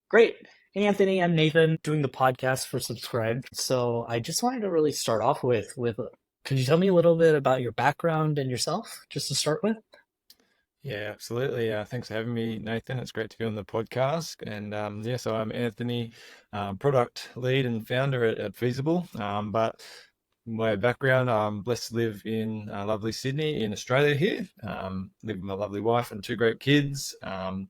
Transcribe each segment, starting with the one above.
Great. Hey, Anthony, I'm Nathan doing the podcast for Subscribe. So I just wanted to really start off with could you tell me a little bit about your background and yourself, just to start with? Yeah, absolutely. Thanks for having me, Nathan. It's great to be on the podcast. And yeah, so I'm Anthony, product lead and founder at Feesible. But my background, I'm blessed to live in lovely Sydney in Australia here. Live with my lovely wife and two great kids. I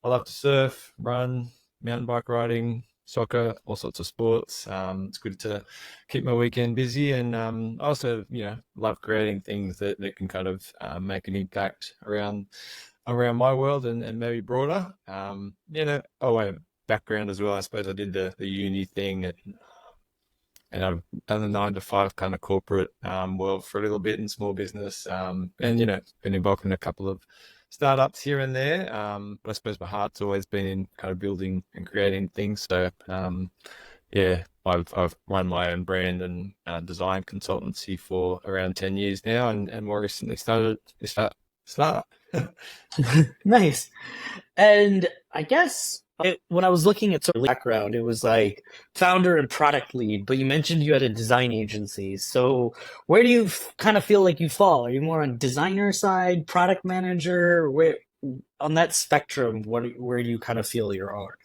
love to surf, run, mountain bike riding, soccer, all sorts of sports. It's good to keep my weekend busy, and I also, love creating things that can kind of make an impact around my world and maybe broader. Oh, my background as well. I suppose I did the uni thing, and I've done the 9 to 5 kind of corporate world for a little bit in small business, and been involved in a couple of startups here and there. But I suppose my heart's always been in kind of building and creating things. So yeah, I've run my own brand and design consultancy for around 10 years now, and more recently started start. Nice. And I guess when I was looking at sort of background, it was like founder and product lead, but you mentioned you had a design agency. So where do you kind of feel like you fall? Are you more on designer side, product manager? Where on that spectrum, where do you kind of feel you are?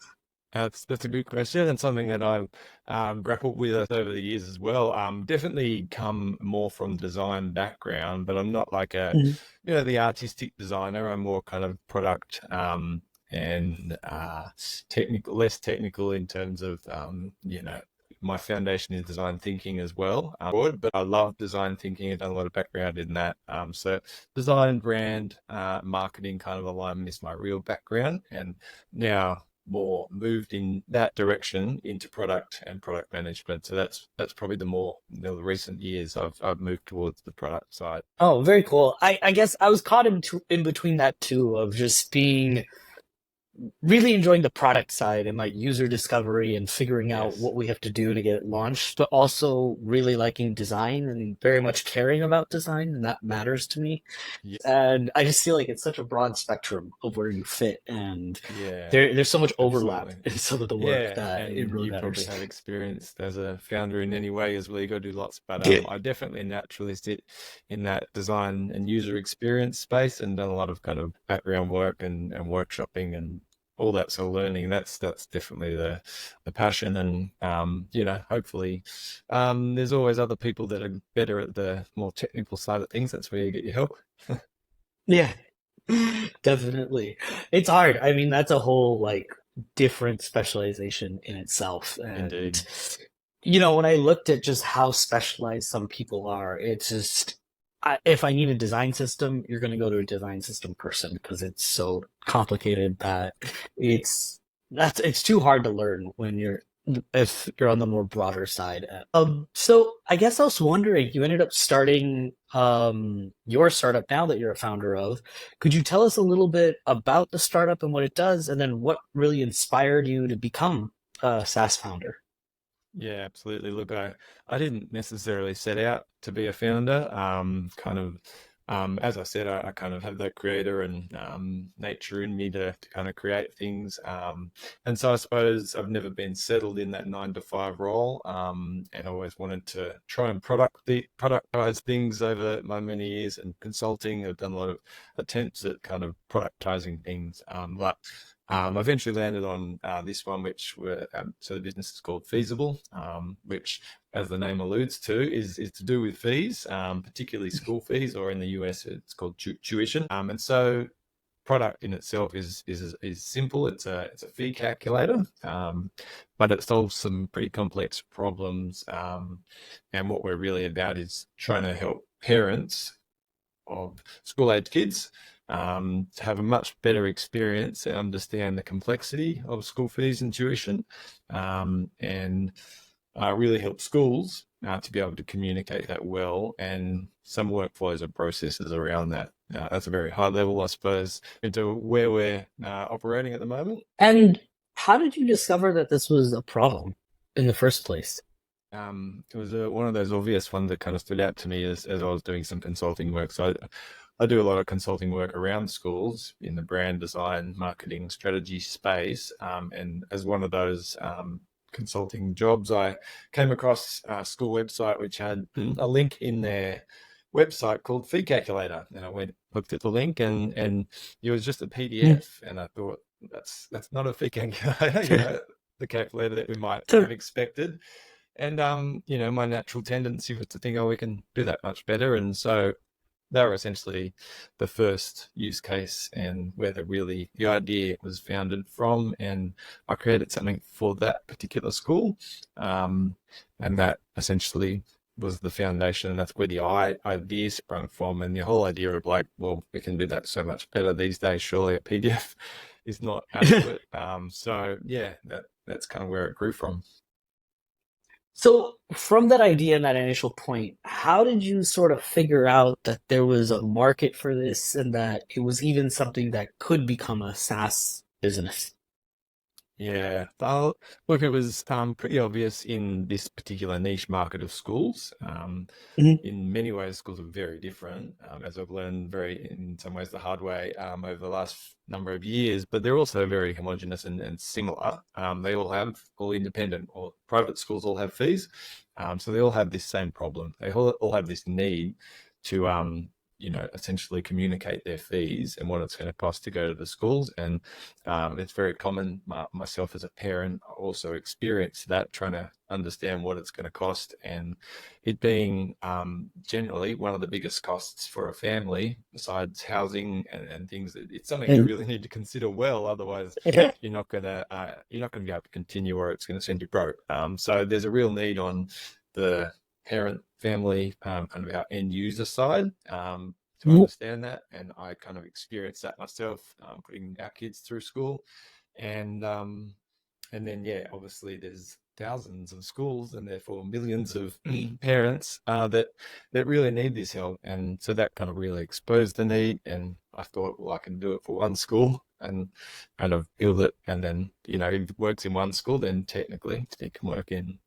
That's a good question, and something that I've grappled with over the years as well. Definitely come more from design background, but I'm not like Mhm. the artistic designer. I'm more kind of product and technical, less technical in terms of my foundation is design thinking as well. But I love design thinking. I've done a lot of background in that. So design, brand, marketing kind of alignment is my real background, and now more moved in that direction into product and product management. So that's probably the recent years I've moved towards the product side. Oh, very cool. I guess I was caught in between that too, of just being really enjoying the product side and like user discovery and figuring out Yes. what we have to do to get it launched, but also really liking design and very much caring about design, and that matters to me. Yes. And I just feel like it's such a broad spectrum of where you fit, and Yeah. there's so much overlap Absolutely. in some of the work Yeah, that it and really you probably matters. have experience as a founder in any way as well. You got to do lots, but Yeah. I definitely naturally sit in that design and user experience space, and done a lot of kind of background work and workshopping and all that sort of learning. That's definitely the passion, and hopefully, there's always other people that are better at the more technical side of things. That's where you get your help. Yeah, definitely. It's hard. I mean, that's a whole like different specialization in itself. And Indeed. when I looked at just how specialized some people are, it's just if I need a design system, you're going to go to a design system person because it's so complicated that it's it's too hard to learn when you're if you're on the more broader side. So I guess I was wondering, you ended up starting your startup now that you're a founder of. Could you tell us a little bit about the startup and what it does, and then what really inspired you to become a SaaS founder? Yeah, absolutely. Look, I didn't necessarily set out to be a founder. As I said, I kind of have that creator and nature in me to kind of create things. And so I suppose I've never been settled in that 9 to 5 role, and always wanted to try and productize things over my many years in consulting. I've done a lot of attempts at kind of productizing things, but I eventually landed on this one, so the business is called Feesible, which, as the name alludes to, is to do with fees, particularly school fees, or in the US, it's called tuition. And so, product in itself is simple. It's a fee calculator, but it solves some pretty complex problems. And what we're really about is trying to help parents of school-age kids to have a much better experience and understand the complexity of school fees and tuition, and really help schools to be able to communicate that well, and some workflows and processes around that. That's a very high level, I suppose, into where we're operating at the moment. And how did you discover that this was a problem in the first place? It was one of those obvious ones that kind of stood out to me as I was doing some consulting work. So I do a lot of consulting work around schools in the brand design, marketing, strategy space. And as one of those consulting jobs, I came across a school website which had a link in their website called Fee Calculator. And I went, looked at the link, and it was just a Mm. PDF. And I thought, that's not a fee calculator, the calculator that we might So, have expected. And my natural tendency was to think, oh, we can do that much better. And so they were essentially the first use case and where the idea was founded from. And I created something for that particular school. And that essentially was the foundation. And that's where the idea sprung from. And the whole idea of like, well, we can do that so much better these days. Surely a PDF is not adequate. So yeah, that's kind of where it grew from. so from that idea and that initial point, how did you sort of figure out that there was a market for this and that it was even something that could become a SaaS business? Yeah, look, it was pretty obvious in this particular niche market of schools. Mhm. In many ways, schools are very different, as I've learned in some ways, the hard way over the last number of years, but they're also very homogenous and similar. They all independent or private schools all have fees. So they all have this same problem. They all have this need to, essentially communicate their fees and what it's going to cost to go to the schools. And it's very common. Myself as a parent, I also experienced that, trying to understand what it's going to cost, and it being generally one of the biggest costs for a family, besides housing and things. It's something you Mm. really need to consider well. Otherwise, you're not gonna be able to continue, or it's going to send you broke. So there's a real need on the parent family, kind of our end user side, to understand that. And I kind of experienced that myself, putting our kids through school. And um, and then, yeah, obviously there's thousands of schools and therefore millions of parents that really need this help. And so that kind of really exposed the need. And I thought, well, I can do it for one school and kind of build it. And then, if it works in one school, then technically it can work in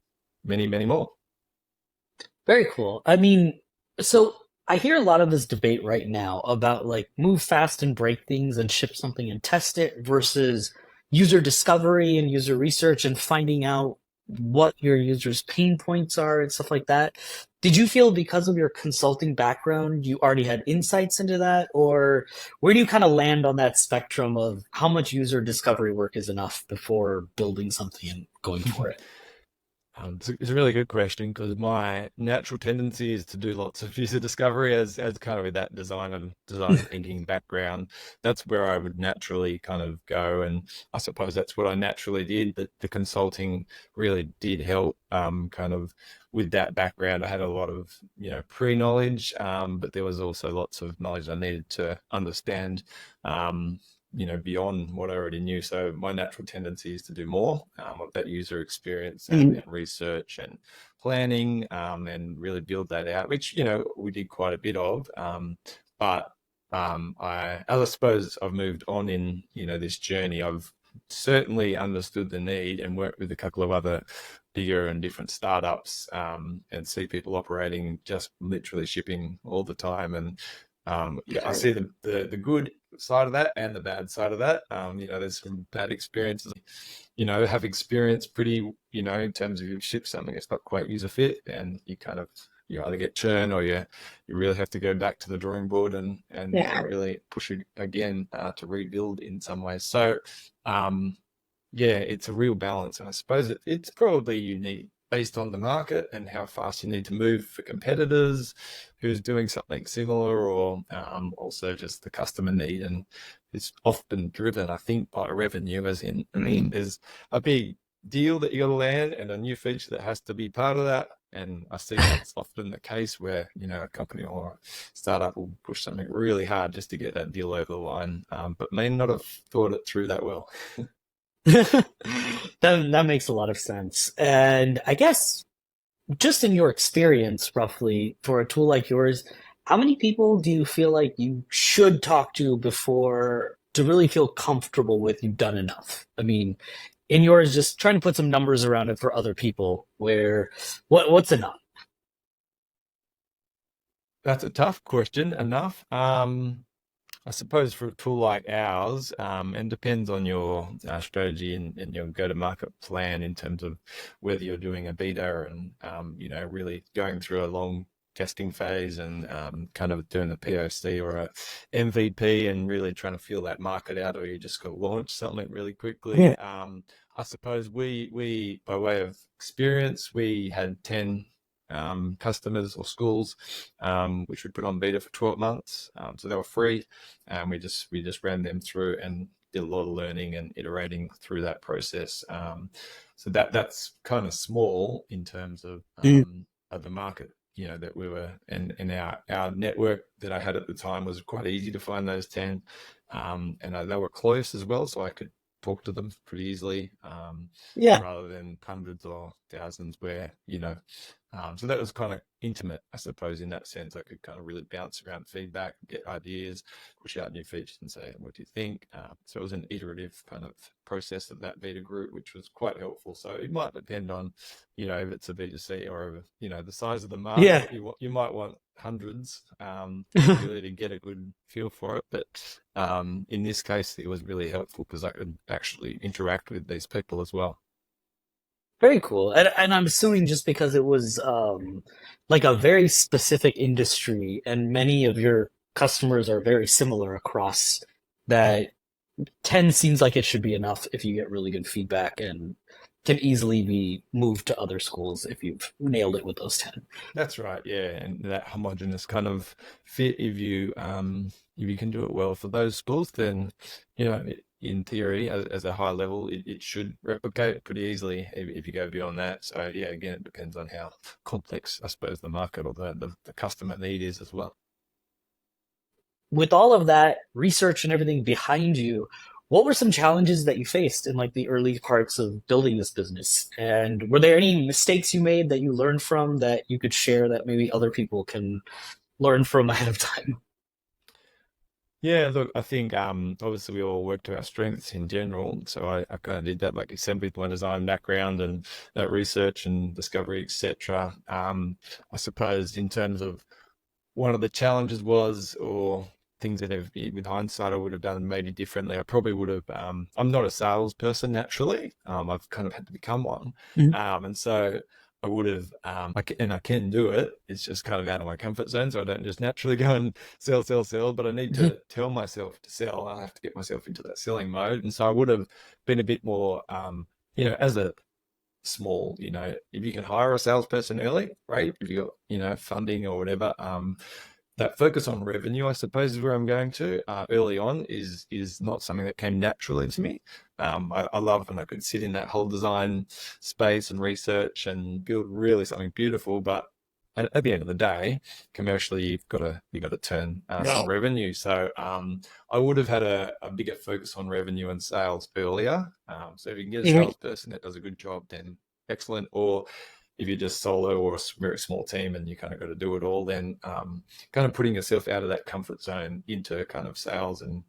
many, many more. Very cool. I mean, so I hear a lot of this debate right now about like move fast and break things and ship something and test it versus user discovery and user research and finding out what your users' pain points are and stuff like that. Did you feel because of your consulting background, you already had insights into that? Or where do you kind of land on that spectrum of how much user discovery work is enough before building something and going for it? It's a really good question, because my natural tendency is to do lots of user discovery as kind of with that design thinking background. That's where I would naturally kind of go, and I suppose that's what I naturally did. But the consulting really did help, kind of with that background. I had a lot of pre-knowledge, but there was also lots of knowledge I needed to understand. Um, beyond what I already knew. So my natural tendency is to do more of that user experience and research and planning, and really build that out, which, we did quite a bit of. But I suppose I've moved on in, this journey. I've certainly understood the need and worked with a couple of other bigger and different startups, and see people operating just literally shipping all the time. And yeah, I see the good side of that and the bad side of that. There's some bad experiences. Have experienced pretty, in terms of you ship something, it's not quite user fit, and you either get churn, or you really have to go back to the drawing board and really push it again, to rebuild in some ways. So um, yeah, it's a real balance, and I suppose it's probably unique based on the market and how fast you need to move for competitors who's doing something similar, or also just the customer need. And it's often driven, I think, by revenue, as in, I mean, there's a big deal that you got to land and a new feature that has to be part of that. And I see that's often the case where, a company or a startup will push something really hard just to get that deal over the line, but may not have thought it through that well. That makes a lot of sense. And I guess just in your experience, roughly, for a tool like yours, how many people do you feel like you should talk to before to really feel comfortable with you've done enough? I mean, in yours, just trying to put some numbers around it for other people, where what's enough? That's a tough question enough. I suppose for a tool like ours, and depends on your strategy and your go-to-market plan in terms of whether you're doing a beta and really going through a long testing phase and kind of doing a POC or a MVP and really trying to feel that market out, or you just got to launch something really quickly. Yeah. I suppose we by way of experience, we had 10 customers or schools, which we put on beta for 12 months. So they were free, and we just ran them through and did a lot of learning and iterating through that process. So that's kind of small in terms Mm. of the market. That we were, and our network that I had at the time was quite easy to find those 10, and they were close as well, so I could talk to them pretty easily, Yeah. rather than hundreds or thousands where so that was kind of intimate, I suppose, in that sense. I could kind of really bounce around feedback, get ideas, push out new features and say, what do you think? So it was an iterative kind of process of that beta group, which was quite helpful. So it might depend on, if it's a B2C or, the size of the Yeah. market. You might want hundreds, really to get a good feel for it. But in this case, it was really helpful because I could actually interact with these people as well. Very cool. And I'm assuming just because it was like a very specific industry and many of your customers are very similar across, that 10 seems like it should be enough if you get really good feedback and can easily be moved to other schools if you've nailed it with those 10. That's right, yeah, and that homogeneous kind of fit. If you can do it well for those schools, then in theory, as a high level, it should replicate pretty easily if you go beyond that. So yeah, again, it depends on how complex, I suppose, the market or the customer need is as well. With all of that research and everything behind you, what were some challenges that you faced in like the early parts of building this business? And were there any mistakes you made that you learned from that you could share that maybe other people can learn from ahead of time? Yeah, look, I think obviously we all work to our strengths in general. So I kind of did that, like you said, with my design background and that research and discovery, etc. I suppose in terms of one of the challenges was, or things that have, with hindsight, I would have done maybe differently. I probably would have. I'm not a salesperson naturally. I've kind of had to become one, Mhm. and so I would have. And I can do it. It's just kind of out of my comfort zone, so I don't just naturally go and sell, sell, sell. But I need Mhm. to tell myself to sell. I have to get myself into that selling mode, and so I would have been a bit more. As a small, if you can hire a salesperson early, right? If you got, funding or whatever, that focus on revenue, I suppose, is where I'm going to. Early on is not something that came naturally to me. I love when I could sit in that whole design space and research and build really something beautiful, but at the end of the day, commercially, you've got to turn some No. revenue. So I would have had a bigger focus on revenue and sales earlier. So if you can get a Mhm. salesperson that does a good job, then excellent. Or if you're just solo or a very small team and you kind of got to do it all, then kind of putting yourself out of that comfort zone into kind of sales and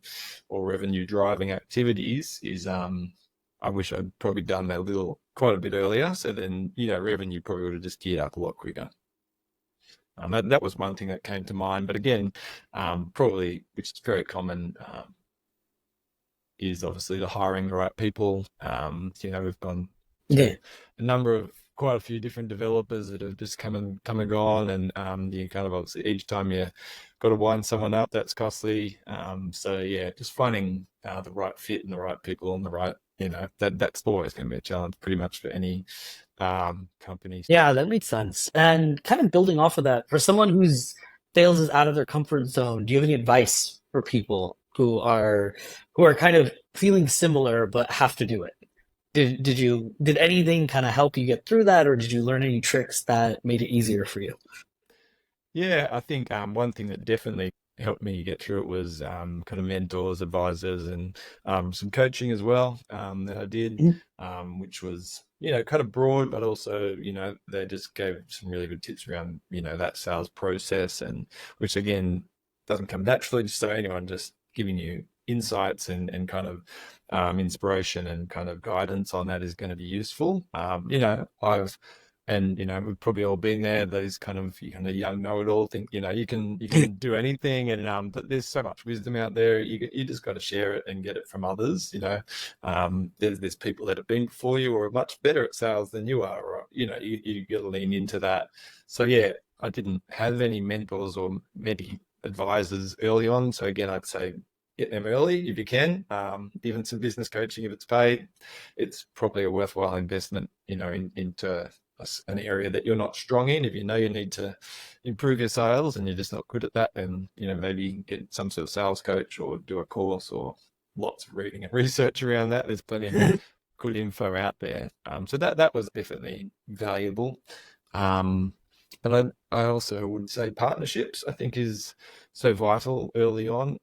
or revenue driving activities is I wish I'd probably done that quite a bit earlier. So then revenue probably would have just geared up a lot quicker. That was one thing that came to mind. But again, probably, which is very common, is obviously the hiring the right people. We've gone Yeah. through quite a few different developers that have just come and gone, and you kind of obviously each time you got to wind someone up, that's costly. So yeah, just finding the right fit and the right people and the right, that's always going to be a challenge, pretty much for any company. Yeah, that makes sense. And kind of building off of that, for someone whose sales is out of their comfort zone, do you have any advice for people who are kind of feeling similar but have to do it? Did anything kind of help you get through that, or did you learn any tricks that made it easier for you? Yeah, I think one thing that definitely helped me get through it was kind of mentors, advisors, and some coaching as well that I did, Mhm. which was kind of broad, but also they just gave some really good tips around that sales process, and which again doesn't come naturally. So anyone just giving you insights and kind of inspiration and kind of guidance on that is going to be useful. I've And we've probably all been there. Those kind of young know-it-all think you can do anything, and but there's so much wisdom out there. You just got to share it and get it from others. There's people that have been before you or are much better at sales than you are, or you got to lean into that. So yeah, I didn't have any mentors or many advisors early on. So again, I'd say get them early if you can. Even some business coaching if it's paid, it's probably a worthwhile investment. Into an area that you're not strong in. If you know you need to improve your sales and you're just not good at that, then maybe get some sort of sales coach or do a course or lots of reading and research around that. There's plenty of good info out there. So that was definitely valuable. But I also would say partnerships, I think, is so vital early on.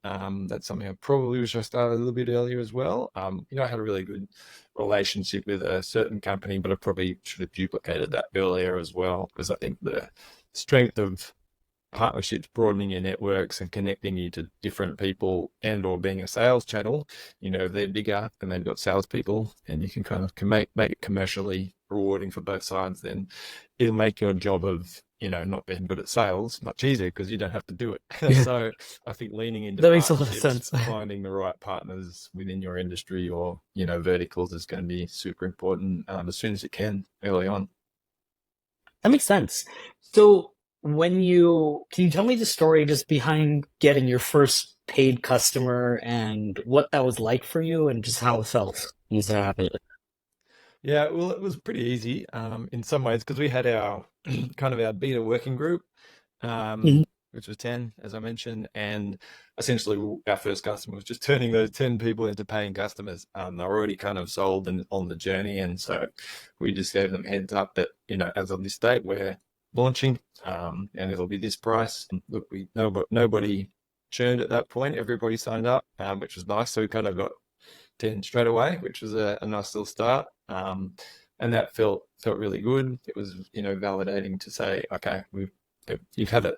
That's something I probably wish I started a little bit earlier as well. I had a really good relationship with a certain company, but I probably should have duplicated that earlier as well, because I think the strength of partnerships, broadening your networks and connecting you to different people, and or being a sales channel, they're bigger and they've got salespeople, and you can kind of make it commercially rewarding for both sides, then it'll make your job of not being good at sales much easier because you don't have to do it. Yeah, So I think leaning into that makes a lot of partnerships, sense. finding the right partners within your industry or verticals is going to be super important as soon as you can early on. That makes sense. So can you tell me the story just behind getting your first paid customer and what that was like for you and just how it felt? Is that happy? Yeah, well, it was pretty easy in some ways because we had our kind of our beta working group, Mhm. which was 10, as I mentioned, and essentially our first customer was just turning those 10 people into paying customers. They're already kind of sold and on the journey, and so we just gave them heads up that as of this date we're launching, and it'll be this price. And look, nobody churned at that point. Everybody signed up, which was nice. So we kind of got 10 straight away, which was a nice little start. And that felt really good. It was, validating to say, okay, you've had it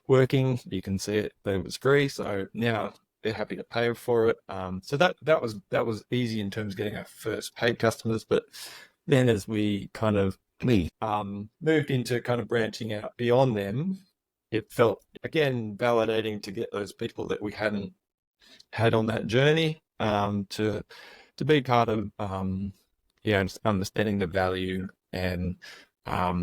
working. You can see it that it was free. So now they're happy to pay for it. So that was easy in terms of getting our first paid customers. But then as we kind of moved into kind of branching out beyond them, it felt again validating to get those people that we hadn't had on that journey, to be part of, just understanding the value, and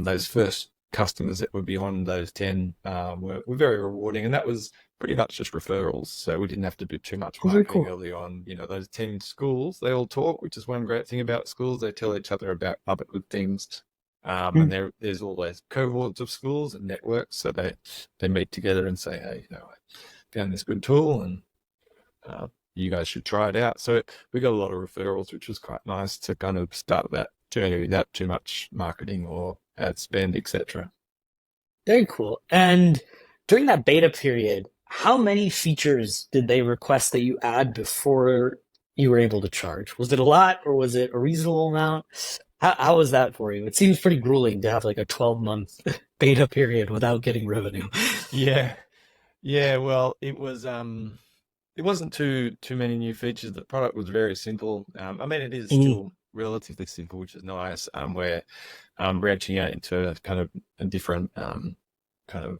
those first customers that were beyond those 10 were very rewarding, and that was pretty much just referrals. So we didn't have to do too much Oh, very marketing cool. early on. Those 10 schools, they all talk, which is one great thing about schools. They tell each other about other good things. Mm. And there's always cohorts of schools and networks, so they meet together and say, hey, I found this good tool, and you guys should try it out. So we got a lot of referrals, which was quite nice to kind of start that journey without too much marketing or ad spend, etc. Very cool. And during that beta period, how many features did they request that you add before you were able to charge? Was it a lot or was it a reasonable amount? How was that for you? It seems pretty grueling to have like a 12-month beta period without getting revenue. Yeah, yeah. Well, it wasn't too many new features. The product was very simple. I mean, it is Mhm. still relatively simple, which is nice. We're branching out into kind of a different kind of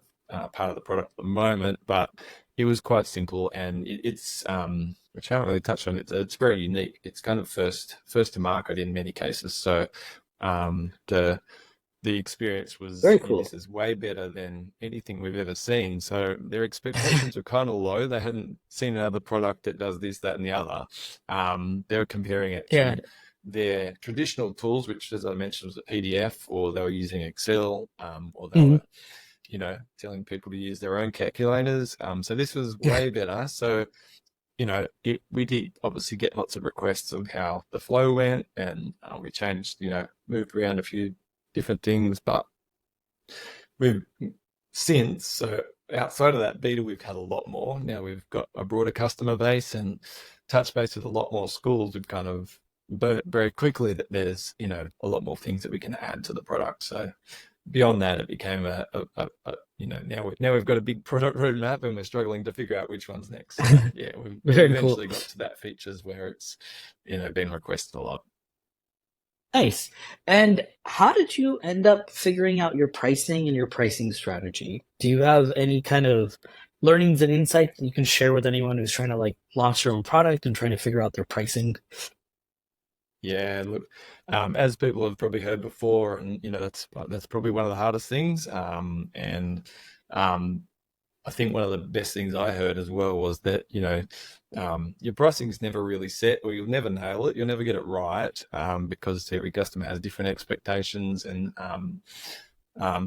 part of the product at the moment, but it was quite simple, and it's which I haven't really touched on. It's very unique. It's kind of first to market in many cases. So the experience was, Very cool. this is way better than anything we've ever seen. So their expectations were kind of low. They hadn't seen another product that does this, that, and the other. They were comparing it Yeah. to their traditional tools, which, as I mentioned, was a PDF, or they were using Excel, or they Mhm. were, telling people to use their own calculators. So this was Yeah. way better. So, we did obviously get lots of requests of how the flow went, and we changed, moved around a few different things, but we've since, so outside of that beta, we've had a lot more. Now we've got a broader customer base and touch base with a lot more schools. We've kind of learned very quickly that there's, a lot more things that we can add to the product. So beyond that, it became now we've got a big product roadmap, and we're struggling to figure out which one's next. So yeah, we've Very cool. eventually got to that features where it's, been requested a lot. Nice. And how did you end up figuring out your pricing and your pricing strategy? Do you have any kind of learnings and insights that you can share with anyone who's trying to like launch their own product and trying to figure out their pricing? Yeah, look, as people have probably heard before, and that's probably one of the hardest things. And um, I think one of the best things I heard as well was that, your pricing's never really set, or you'll never nail it, you'll never get it right, because every customer has different expectations, and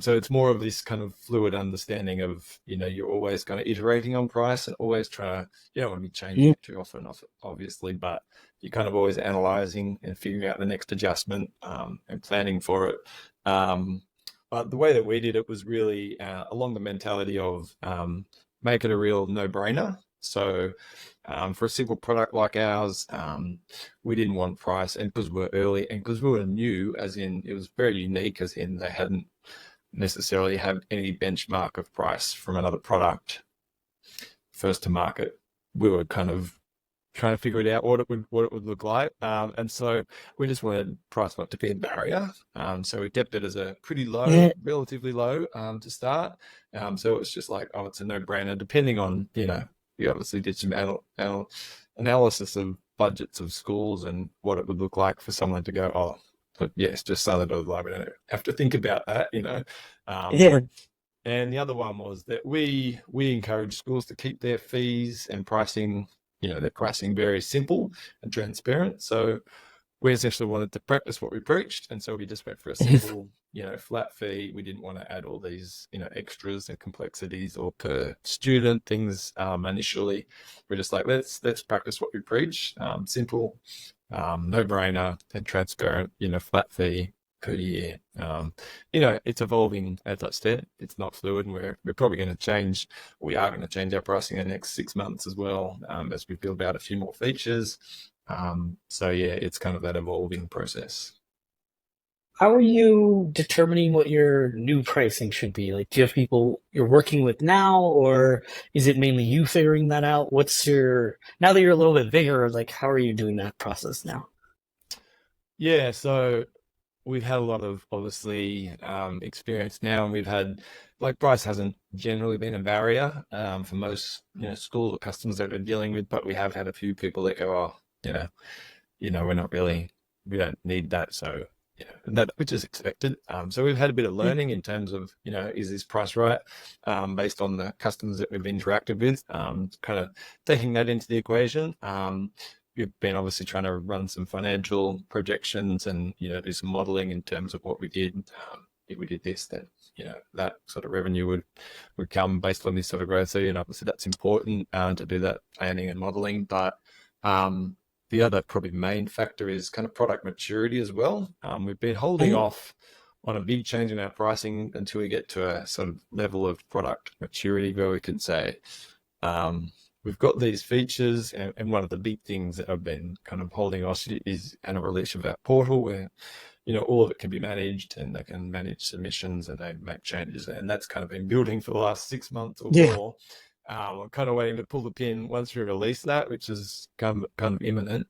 so it's more of this kind of fluid understanding of, you're always kind of iterating on price and always trying to, you don't want to be changing Mhm. it too often, obviously, but you're kind of always analyzing and figuring out the next adjustment, and planning for it. Um, but the way that we did it was really along the mentality of, make it a real no-brainer. So for a simple product like ours, we didn't want price, and because we're early and because we were new, as in it was very unique, as in they hadn't necessarily have any benchmark of price from another product first to market. We were kind of trying to figure it out what it would look like, and so we just wanted price not to be a barrier. So we kept it as a pretty low, Eh, relatively low, to start. So it's just like, oh, it's a no-brainer. Depending on, you obviously did some analysis of budgets of schools and what it would look like for someone to go, oh, but yes, just sell it, like we don't have to think about that. Um, Yeah. and the other one was that we encourage schools to keep their fees and pricing, their pricing very simple and transparent. So we essentially wanted to practice what we preached, and so we just went for a simple, flat fee. We didn't want to add all these, extras and complexities or per student things. Initially, we're just like, let's practice what we preach. Simple, no brainer, and transparent. Flat fee per year. It's evolving, as I said. It's not fluid, and we're probably going to change. We are going to change our pricing in the next 6 months as well, as we build out a few more features. So yeah, it's kind of that evolving process. How are you determining what your new pricing should be? Like, do you have people you're working with now, or is it mainly you figuring that out? Now that you're a little bit bigger, like, how are you doing that process now? Yeah, so we've had a lot of obviously experience now, and we've had, like, price hasn't generally been a barrier for most school or customers that we're dealing with, but we have had a few people that go, oh, we're not really, we don't need that, so that, which is expected. So we've had a bit of Yeah. learning in terms of, is this price right, based on the customers that we've interacted with, kind of taking that into the equation. We've been obviously trying to run some financial projections and, do some modeling in terms of what we did. If we did this, then, that sort of revenue would come based on this sort of growth. So, obviously that's important, to do that planning and modeling. But the other probably main factor is kind of product maturity as well. We've been holding Mhm. off on a big change in our pricing until we get to a sort of level of product maturity where we can say, um, we've got these features, and one of the big things that I've been kind of holding off is kind of release of our portal where, all of it can be managed, and they can manage submissions and they make changes. And that's kind of been building for the last 6 months or Yeah. more. I'm kind of waiting to pull the pin once we release that, which is kind of imminent.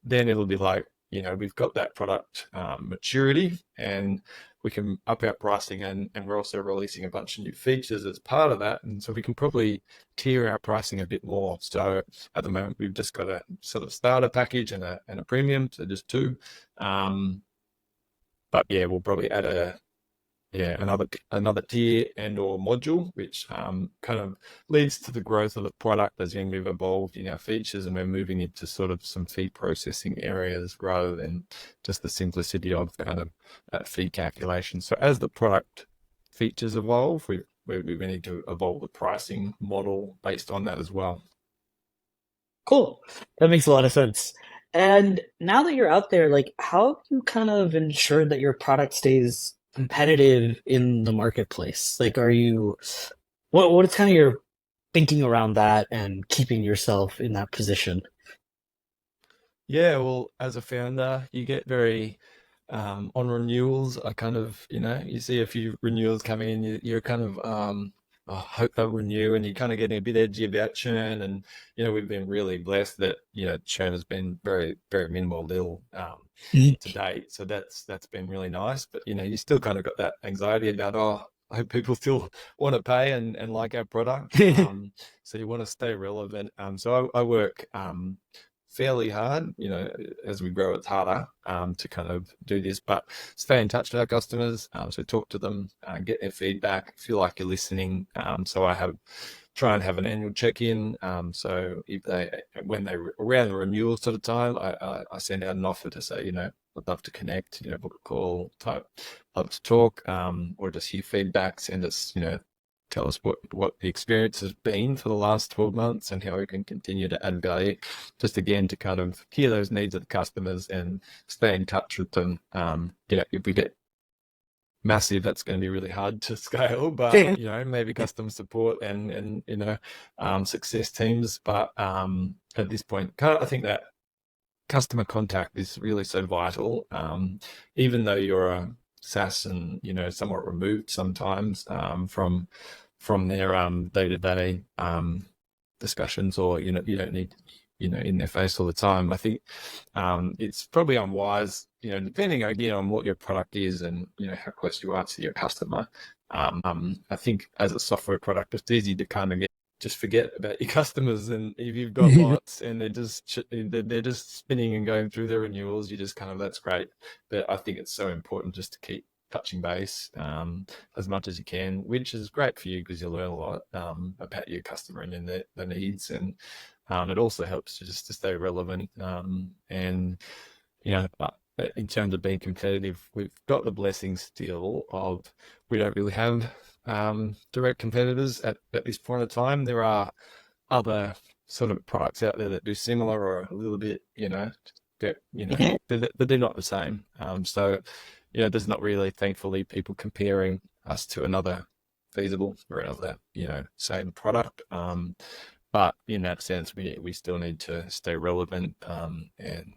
Then it'll be like, we've got that product maturity, and we can up our pricing, and we're also releasing a bunch of new features as part of that. And so we can probably tier our pricing a bit more. So at the moment, we've just got a sort of starter package and a premium, so just two. Um, but yeah, we'll probably add another tier and or module, which kind of leads to the growth of the product as we've evolved in our features, and we're moving into sort of some fee processing areas rather than just the simplicity of kind of fee calculation. So as the product features evolve, we need to evolve the pricing model based on that as well. Cool. That makes a lot of sense. And now that you're out there, like, how have you kind of ensured that your product stays competitive in the marketplace? Like, what is kind of your thinking around that and keeping yourself in that position? Yeah, well, as a founder, you get very on renewals. I kind of, you see a few renewals coming in. You're kind of I hope they'll renew, and you're kind of getting a bit edgy about churn. And we've been really blessed that churn has been very, very minimal, little to date. So that's been really nice. But you still kind of got that anxiety about, oh, I hope people still want to pay and like our product. So you want to stay relevant. So I work fairly hard. As we grow, it's harder to kind of do this, but stay in touch with our customers. So talk to them, get their feedback, feel like you're listening. So I try and have an annual check-in. So if when they around the renewal sort of time, I send out an offer to say, I'd love to connect, book a call, love to talk, or just hear feedback, send us, tell us what the experience has been for the last 12 months and how we can continue to add value. Just again, to kind of hear those needs of the customers and stay in touch with them. If we get massive, that's going to be really hard to scale, but maybe customer support and success teams. But at this point, I think that customer contact is really so vital. Even though you're a SaaS and somewhat removed sometimes from their day-to-day discussions, or you don't need in their face all the time. I think it's probably unwise, depending again on what your product is and how close you are to your customer. I think as a software product, it's easy to kind of just forget about your customers, and if you've got lots and they're just spinning and going through their renewals, you just kind of, that's great. But I think it's so important just to keep touching base as much as you can, which is great for you because you learn a lot about your customer and their needs, and it also helps just to stay relevant. And but in terms of being competitive, we've got the blessing still of we don't really have direct competitors at this point of time. There are other sort of products out there that do similar or a little bit, but they're not the same. So there's not really, thankfully, people comparing us to another Feesible or another, same product. But in that sense, we still need to stay relevant, and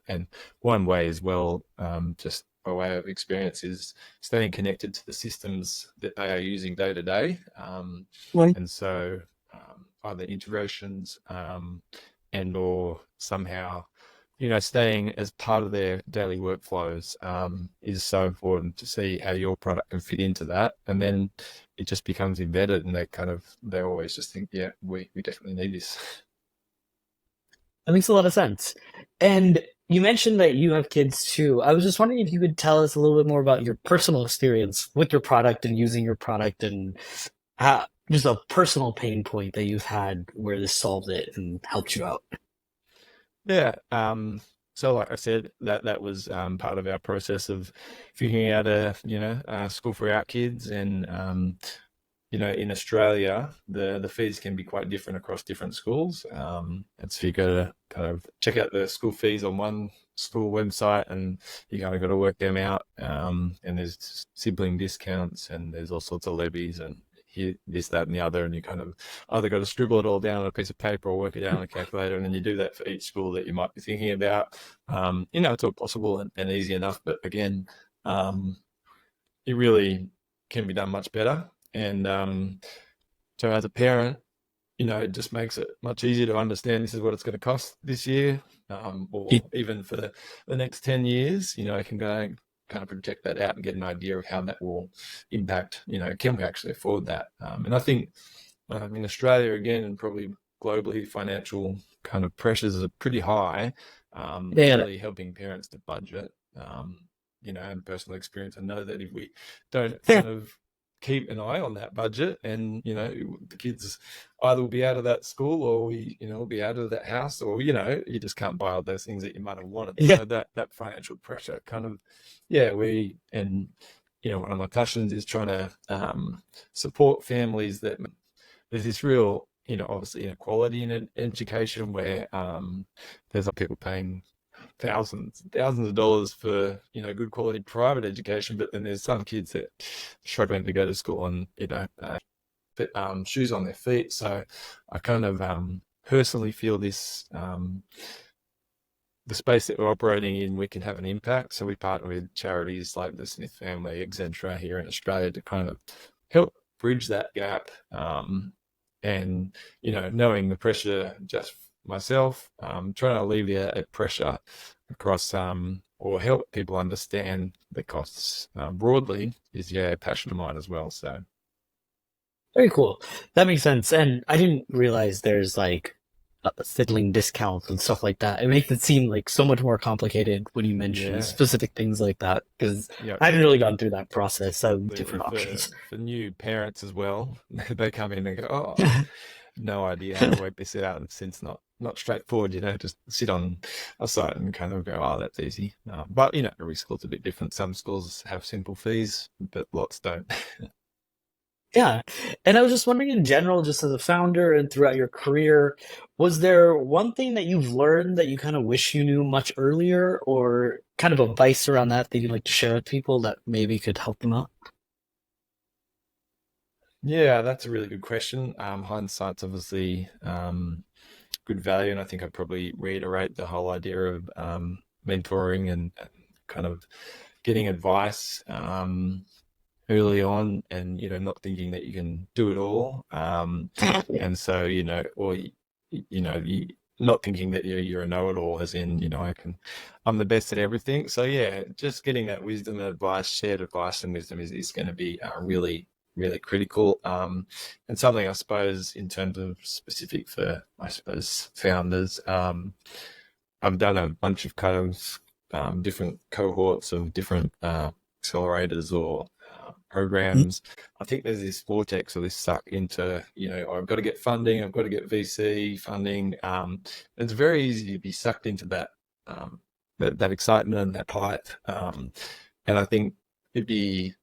and one way as well, just by way of experience, is staying connected to the systems that they are using day to day. Right. And so either integrations, and or somehow staying as part of their daily workflows is so important to see how your product can fit into that. And then it just becomes embedded, and they always just think, yeah, we definitely need this. That makes a lot of sense. And you mentioned that you have kids too. I was just wondering if you could tell us a little bit more about your personal experience with your product and using your product, and how, just a personal pain point that you've had where this solved it and helped you out. Yeah. So like I said, that was part of our process of figuring out a school for our kids. And in Australia, the fees can be quite different across different schools. And so you got to kind of check out the school fees on one school website, and you kind of got to work them out. And there's sibling discounts, and there's all sorts of levies, and here, this, that, and the other, and you kind of either got to scribble it all down on a piece of paper or work it out on a calculator, and then you do that for each school that you might be thinking about. It's all possible and easy enough, but again, it really can be done much better. And so as a parent, it just makes it much easier to understand this is what it's going to cost this year, or even for the next 10 years. I can go kind of project that out and get an idea of how that will impact, can we actually afford that? And I think in Australia, again, and probably globally, financial kind of pressures are pretty high. It's Yeah. really helping parents to budget, and personal experience. I know that if we don't kind of keep an eye on that budget, and the kids either will be out of that school, or will be out of that house, or you just can't buy all those things that you might have wanted. Yeah. So that financial pressure kind of, yeah, one of my passions is trying to support families that there's this real, obviously inequality in education, where there's people paying thousands of dollars for good quality private education, but then there's some kids that are struggling to go to school and put shoes on their feet. So I kind of personally feel this, the space that we're operating in, we can have an impact. So we partner with charities like the Smith family, etc., here in Australia, to kind of help bridge that gap. And knowing the pressure just myself, trying to alleviate that pressure across or help people understand the costs broadly is a passion of mine as well. So Very cool. That makes sense. And I didn't realize there's like fiddling discounts and stuff like that. It makes it seem like so much more complicated when you mention yeah, specific things like that because yeah. I haven't really gone through that process of Absolutely. different For options. new parents as well, they come in and go, "Oh, no idea how to work this out." And since not straightforward, just sit on a site and kind of go, "Oh, that's easy." But every school's a bit different. Some schools have simple fees, but lots don't. Yeah. And I was just wondering in general, just as a founder and throughout your career, was there one thing that you've learned that you kind of wish you knew much earlier or kind of advice around that that you'd like to share with people that maybe could help them out? Yeah, that's a really good question. Hindsight's obviously good value, and I think I'd probably reiterate the whole idea of mentoring and kind of getting advice early on, and not thinking that you can do it all, and so or you not thinking that you're a know-it-all, as in I'm the best at everything. So yeah, just getting that wisdom and advice, shared advice and wisdom is going to be really really critical, and something I suppose in terms of specific for I suppose founders. I've done a bunch of kind of different cohorts of different accelerators or programs. I think there's this vortex or this suck into, I've got to get funding, I've got to get VC funding. It's very easy to be sucked into that excitement and that hype. And I think it'd be,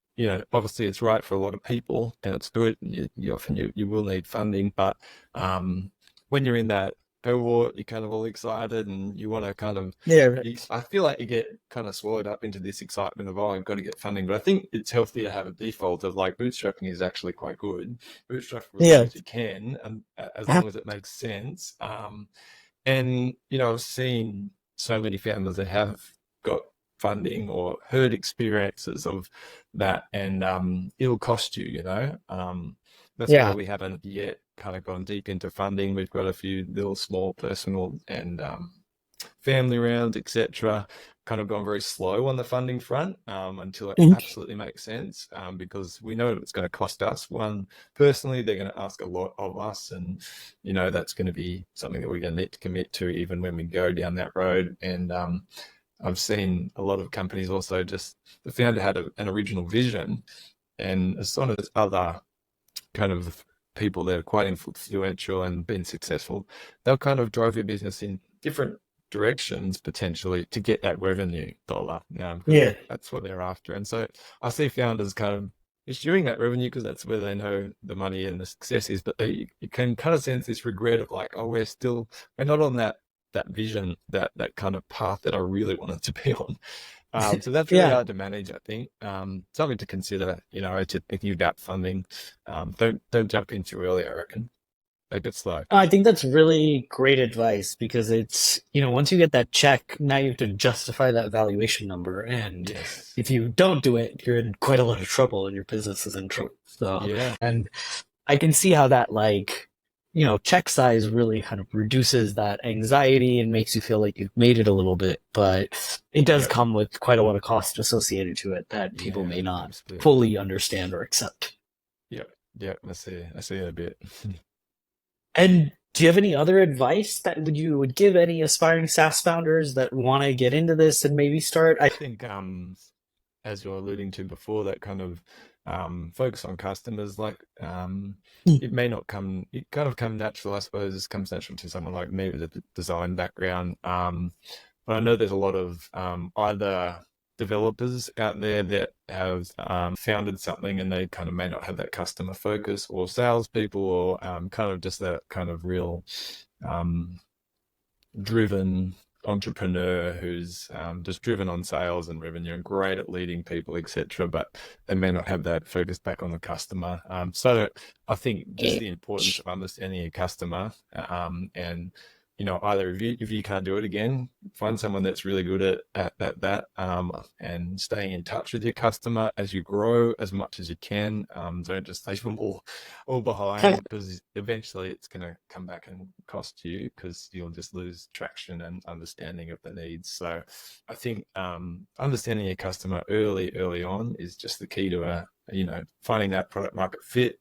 obviously it's right for a lot of people and it's good. You often you will need funding, but when you're in that cohort, you're kind of all excited and you want to kind of, Yeah, right. I feel like you get kind of swallowed up into this excitement of, oh, I've got to get funding. But I think it's healthy to have a default of like bootstrapping is actually quite good. Bootstrap for as long Yeah. as you can and as long as it makes sense. And, I've seen so many founders that have got funding or heard experiences of that and it'll cost you, that's why Yeah. we haven't yet kind of gone deep into funding. We've got a few little small personal and family rounds, etc. Kind of gone very slow on the funding front until it Mhm. absolutely makes sense because we know it's going to cost us. One, personally, they're going to ask a lot of us, and that's going to be something that we're going to need to commit to even when we go down that road. And I've seen a lot of companies also just the founder had an original vision, and as soon as other kind of people that are quite influential and been successful, they'll kind of drive your business in different directions potentially to get that revenue dollar, because Yeah. that's what they're after. And so I see founders kind of pursuing that revenue because that's where they know the money and the success is, but you can kind of sense this regret of like, oh, we're not on that vision, that kind of path that I really wanted to be on. So that's really Yeah. hard to manage, I think. Something to consider, as you're thinking about funding. Don't jump in too early, I reckon. Take it slow. I think that's really great advice because it's, once you get that check, now you have to justify that valuation number. And Yes. if you don't do it, you're in quite a lot of trouble and your business is in trouble. So, Yeah. and I can see how that, like, check size really kind of reduces that anxiety and makes you feel like you've made it a little bit. But it does Yep. come with quite a lot of cost associated to it that people Yeah. may not Absolutely. fully understand or accept. Yep. Yep. I see it a bit. And do you have any other advice that you would give any aspiring SaaS founders that want to get into this and maybe start? I think, as you're alluding to before, that kind of focus on customers, like it may not come, it kind of come natural, I suppose. It comes natural to someone like me with a design background. But I know there's a lot of either developers out there that have founded something and they kind of may not have that customer focus, or salespeople, or kind of just that kind of real um, driven entrepreneur who's just driven on sales and revenue and great at leading people, etc. But they may not have that focus back on the customer. So I think just the importance of understanding your customer and either if you can't do it again, find someone that's really good at that, and staying in touch with your customer as you grow as much as you can. Don't just leave them all behind, because eventually it's going to come back and cost you, because you'll just lose traction and understanding of the needs. So I think understanding your customer early on is just the key to finding that product market fit,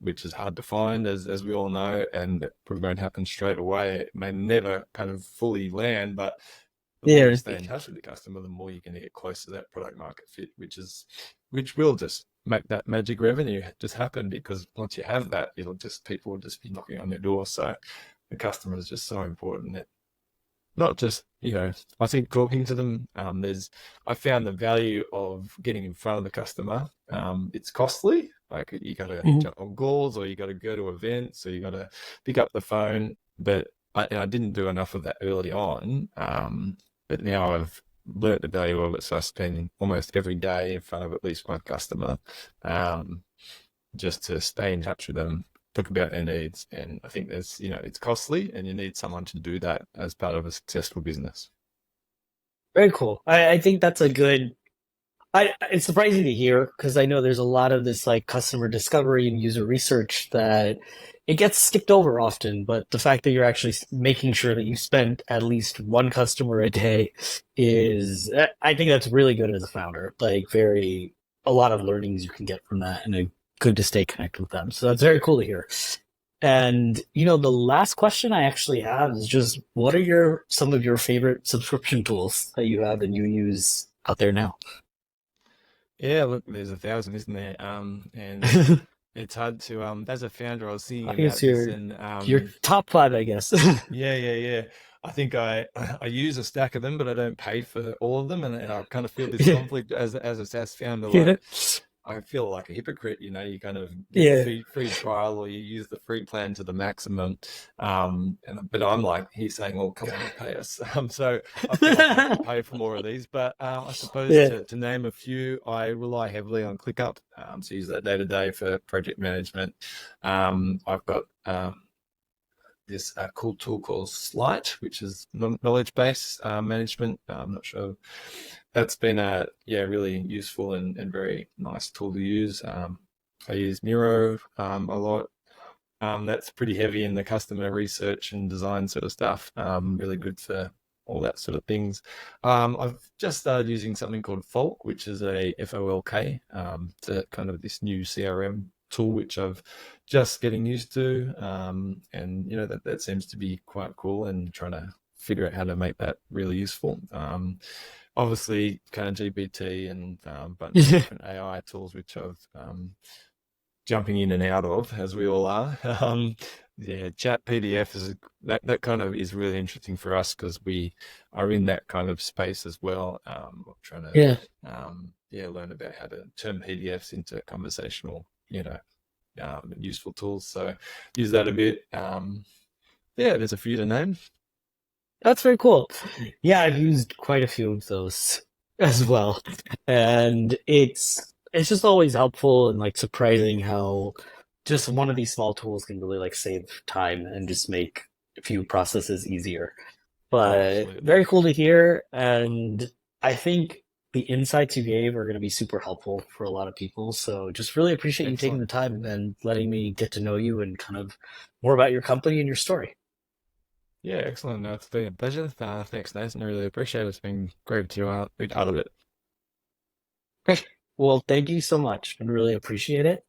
which is hard to find, as we all know, and it probably won't happen straight away. It may never kind of fully land, but the more you Yeah. stay in touch with the customer, the more you're going to get close to that product market fit, which will just make that magic revenue just happen, because once you have that, people will just be knocking on your door. So the customer is just so important. Not just, I think talking to them, I found the value of getting in front of the customer. It's costly. Like, you got to Mhm. jump on calls, or you got to go to events, or you got to pick up the phone. But I didn't do enough of that early on. But now I've learnt the value of it. So I spend almost every day in front of at least one customer, um, just to stay in touch with them, talk about their needs. And I think it's costly, and you need someone to do that as part of a successful business. Very cool. I think that's a good. It's surprising to hear because I know there's a lot of this like customer discovery and user research that it gets skipped over often. But the fact that you're actually making sure that you spend at least one customer a day is, I think that's really good as a founder. Like, a lot of learnings you can get from that, and good to stay connected with them. So that's very cool to hear. And the last question I actually have is just, what are some of your favorite subscription tools that you have and you use out there now? Yeah, look, there's 1,000, isn't there? And it's hard to, as a founder, I was thinking I guess about this, and your top five, I guess. yeah. I think I use a stack of them, but I don't pay for all of them, and I kind of feel this Yeah. conflict as a SaaS founder. Yeah. Like, I feel like a hypocrite. You kind of get the Yeah. free trial, or you use the free plan to the maximum. But I'm like, he's saying, "Well, come on, pay us." So I feel like I have to pay for more of these. But I suppose Yeah. to name a few, I rely heavily on ClickUp. To use that day to day for project management. I've got this cool tool called Slight, which is knowledge base management. I'm not sure. That's been really useful and very nice tool to use. I use Miro a lot. That's pretty heavy in the customer research and design sort of stuff. Really good for all that sort of things. I've just started using something called Folk, which is a FOLK. It's a kind of this new CRM tool, which I've just getting used to. And that seems to be quite cool, and trying to figure out how to make that really useful. Obviously, kind of GPT and a bunch of different AI tools, which I've jumping in and out of, as we all are. Yeah, Chat PDF that kind of is really interesting for us, because we are in that kind of space as well. Trying to Yeah. learn about how to turn PDFs into conversational, useful tools. So use that a bit. Yeah, there's a few to name. That's very cool. Yeah, I've used quite a few of those as well. And it's just always helpful and like surprising how just one of these small tools can really like save time and just make a few processes easier. But Absolutely. very cool to hear. And I think the insights you gave are going to be super helpful for a lot of people. So just really appreciate you taking Excellent. the time and letting me get to know you and kind of more about your company and your story. Yeah, excellent. No, it's been a pleasure. Thanks, Nathan. I really appreciate it. It's been great to be part of it. Okay. Well, thank you so much. I really appreciate it.